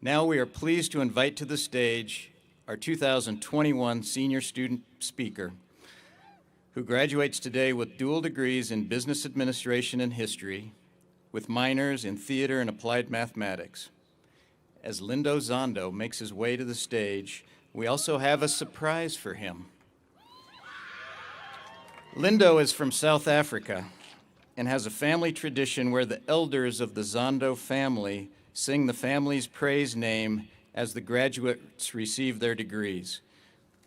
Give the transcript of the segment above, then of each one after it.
Now we are pleased to invite to the stage our 2021 senior student speaker, who graduates today with dual degrees in business administration and history, with minors in theater and applied mathematics. As Lindo Zondo makes his way to the stage, we also have a surprise for him. Lindo is from South Africa and has a family tradition where the elders of the Zondo family sing the family's praise name as the graduates receive their degrees.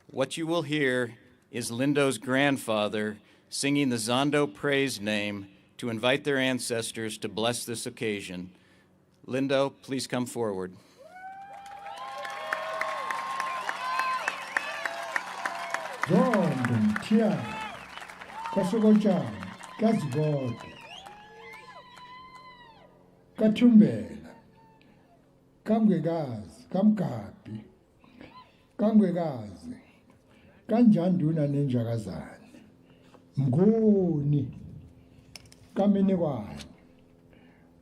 What you will hear is Lindo's grandfather singing the Zondo praise name to invite their ancestors to bless this occasion. Lindo, please come forward. Zondo, tia, kasokocha, kazigode, kathumbela, kamngekazi, kamgabhi, kamngekazi, kanjanduna nenjakazane, mnguni, kaminikwane,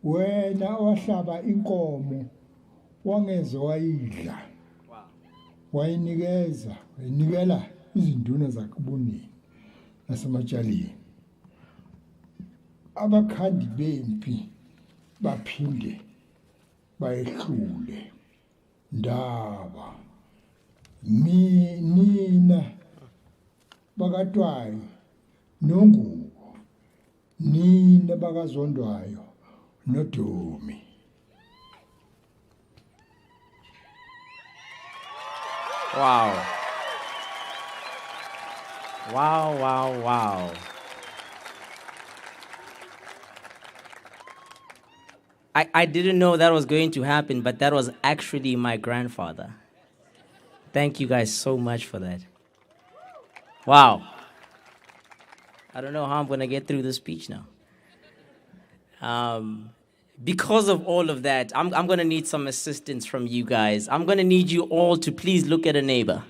wena owahlaba inkomo, wangeze wayidla, wayinikela izinduna zakubunini nasematshaleni. Abakhandi bempi baphinde bayehlule ndaba nina bakatwayo nongubo, nina bakazondwayo noDumi. Wow. Wow, wow, wow. I didn't know that was going to happen, but that was actually my grandfather. Thank you guys so much for that. Wow. I don't know how I'm going to get through this speech now. Because of all of that, I'm going to need some assistance from you guys. I'm going to need you all to please look at a neighbor.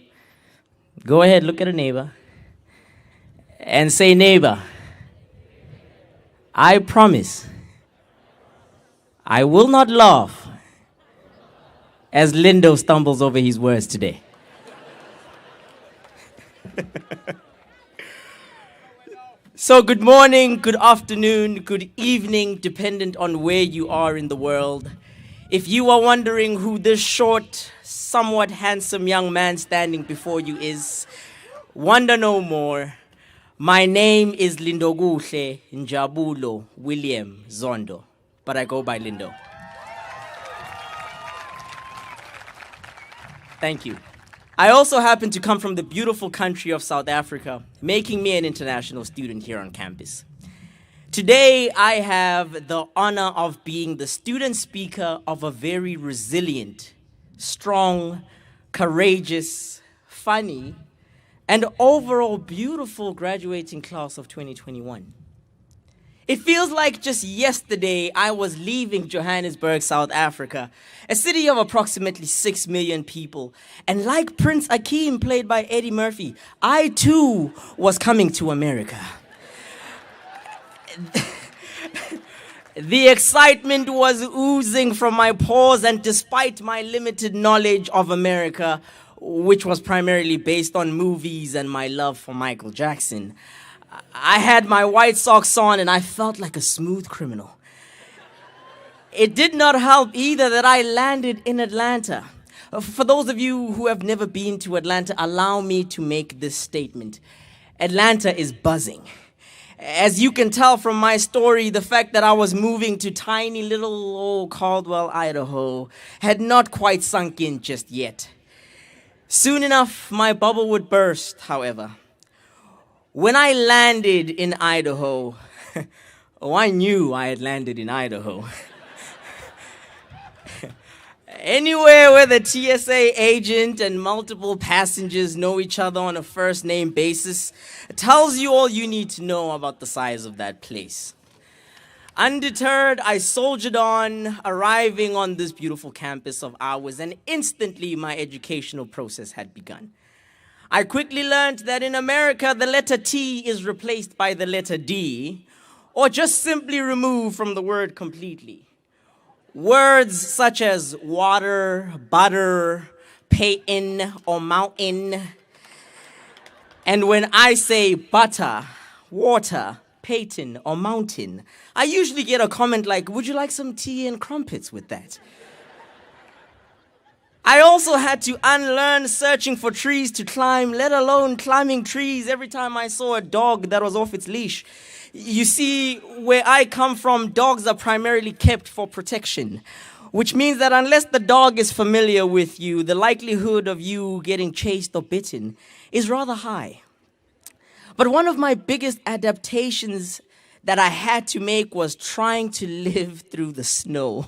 Go ahead, look at a neighbor. And say, neighbor, I promise I will not laugh as Lindo stumbles over his words today. So good morning, good afternoon, good evening, dependent on where you are in the world. If you are wondering who this short, somewhat handsome young man standing before you is, wonder no more. My name is Lindo Njabulo William Zondo, but I go by Lindo. Thank you. I also happen to come from the beautiful country of South Africa, making me an international student here on campus. Today, I have the honor of being the student speaker of a very resilient, strong, courageous, funny, and overall beautiful graduating class of 2021. It feels like just yesterday I was leaving Johannesburg, South Africa, a city of approximately 6 million people. And like Prince Akeem, played by Eddie Murphy, I too was coming to America. The excitement was oozing from my pores, and despite my limited knowledge of America, which was primarily based on movies and my love for Michael Jackson, I had my white socks on and I felt like a smooth criminal. It did not help either that I landed in Atlanta. For those of you who have never been to Atlanta, allow me to make this statement. Atlanta is buzzing. As you can tell from my story, the fact that I was moving to tiny little old Caldwell, Idaho, had not quite sunk in just yet. Soon enough, my bubble would burst, however. When I landed in Idaho, oh, I knew I had landed in Idaho. Anywhere where the TSA agent and multiple passengers know each other on a first-name basis tells you all you need to know about the size of that place. Undeterred, I soldiered on, arriving on this beautiful campus of ours, and instantly my educational process had begun. I quickly learned that in America, the letter T is replaced by the letter D, or just simply removed from the word completely. Words such as water, butter, pain, or mountain. And when I say butter, water, Peyton, or mountain, I usually get a comment like, would you like some tea and crumpets with that? I also had to unlearn searching for trees to climb, let alone climbing trees every time I saw a dog that was off its leash. You see, where I come from, dogs are primarily kept for protection, which means that unless the dog is familiar with you, the likelihood of you getting chased or bitten is rather high. But one of my biggest adaptations that I had to make was trying to live through the snow.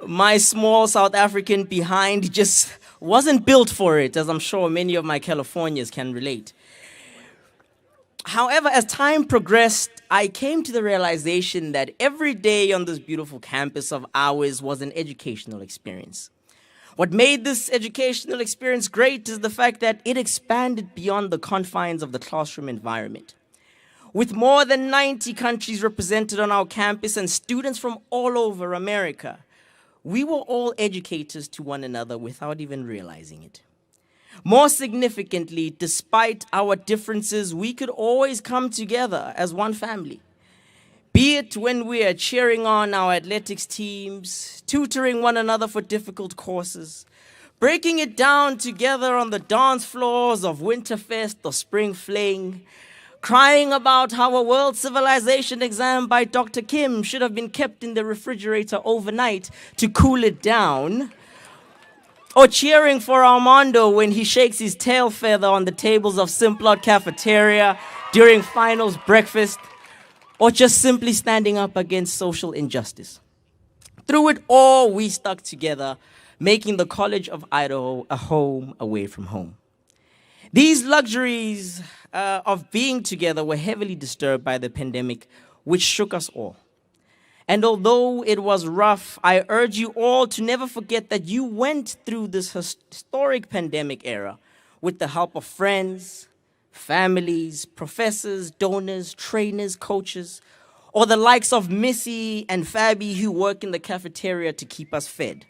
My small South African behind just wasn't built for it, as I'm sure many of my Californians can relate. However, as time progressed, I came to the realization that every day on this beautiful campus of ours was an educational experience. What made this educational experience great is the fact that it expanded beyond the confines of the classroom environment. With more than 90 countries represented on our campus and students from all over America, we were all educators to one another without even realizing it. More significantly, despite our differences, we could always come together as one family. Be it when we are cheering on our athletics teams, tutoring one another for difficult courses, breaking it down together on the dance floors of Winterfest or Spring Fling, crying about how a world civilization exam by Dr. Kim should have been kept in the refrigerator overnight to cool it down, or cheering for Armando when he shakes his tail feather on the tables of Simplot Cafeteria during finals breakfast, or just simply standing up against social injustice. Through it all, we stuck together, making the College of Idaho a home away from home. These luxuries of being together were heavily disturbed by the pandemic, which shook us all. And although it was rough, I urge you all to never forget that you went through this historic pandemic era with the help of friends, families, professors, donors, trainers, coaches, or the likes of Missy and Fabi who work in the cafeteria to keep us fed.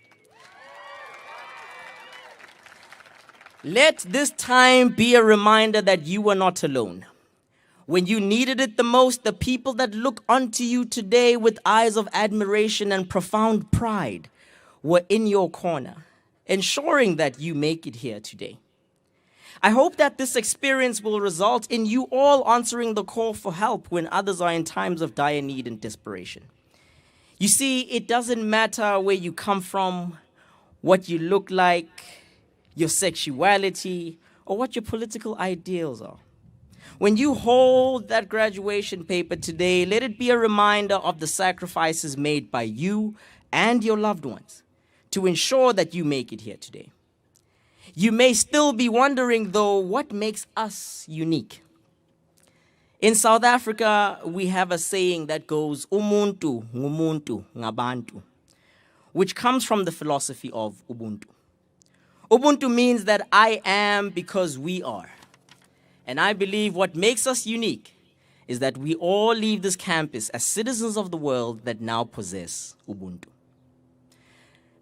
Let this time be a reminder that you were not alone. When you needed it the most, the people that look onto you today with eyes of admiration and profound pride were in your corner, ensuring that you make it here today. I hope that this experience will result in you all answering the call for help when others are in times of dire need and desperation. You see, it doesn't matter where you come from, what you look like, your sexuality, or what your political ideals are. When you hold that graduation paper today, let it be a reminder of the sacrifices made by you and your loved ones to ensure that you make it here today. You may still be wondering, though, what makes us unique. In South Africa, we have a saying that goes, umuntu ngumuntu ngabantu, which comes from the philosophy of Ubuntu. Ubuntu means that I am because we are. And I believe what makes us unique is that we all leave this campus as citizens of the world that now possess Ubuntu.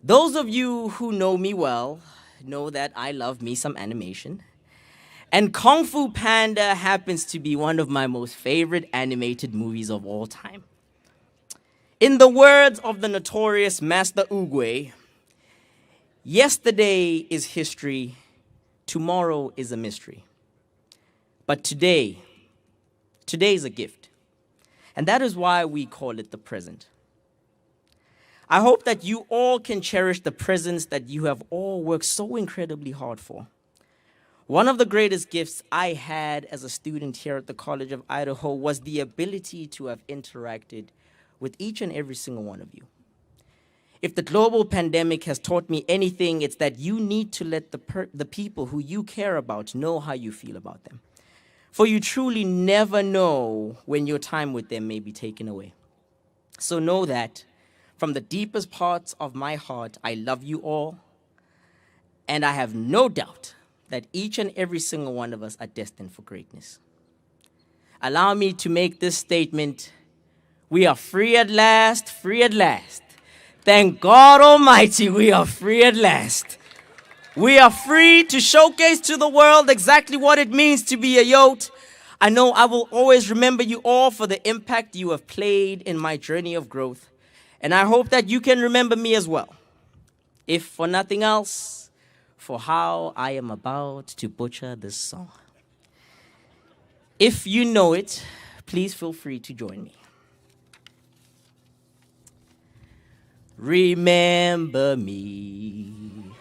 Those of you who know me well know that I love me some animation. And Kung Fu Panda happens to be one of my most favorite animated movies of all time. In the words of the notorious Master Oogway, yesterday is history, tomorrow is a mystery. But today is a gift. And that is why we call it the present. I hope that you all can cherish the presents that you have all worked so incredibly hard for. One of the greatest gifts I had as a student here at the College of Idaho was the ability to have interacted with each and every single one of you. If the global pandemic has taught me anything, it's that you need to let the people who you care about know how you feel about them. For you truly never know when your time with them may be taken away. So know that from the deepest parts of my heart, I love you all. And I have no doubt that each and every single one of us are destined for greatness. Allow me to make this statement. We are free at last, free at last. Thank God Almighty, we are free at last. We are free to showcase to the world exactly what it means to be a Yote. I know I will always remember you all for the impact you have played in my journey of growth. And I hope that you can remember me as well. If for nothing else, for how I am about to butcher this song. If you know it, please feel free to join me. Remember me,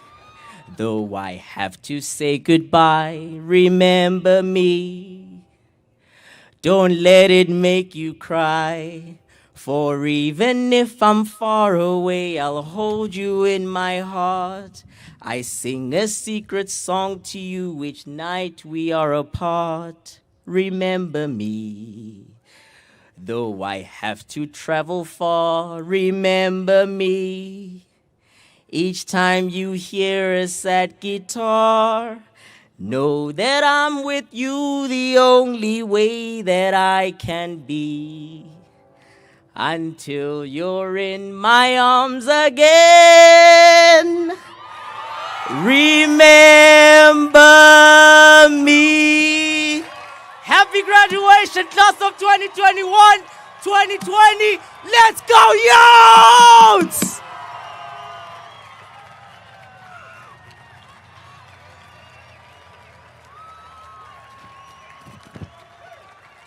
though I have to say goodbye. Remember me, don't let it make you cry. For even if I'm far away, I'll hold you in my heart. I sing a secret song to you each night we are apart. Remember me, though I have to travel far. Remember me, each time you hear a sad guitar. Know that I'm with you the only way that I can be. Until you're in my arms again. Remember me. Happy graduation, class of 2021, 2020. Let's go, Yotes!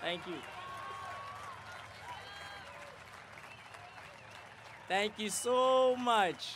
Thank you. Thank you so much.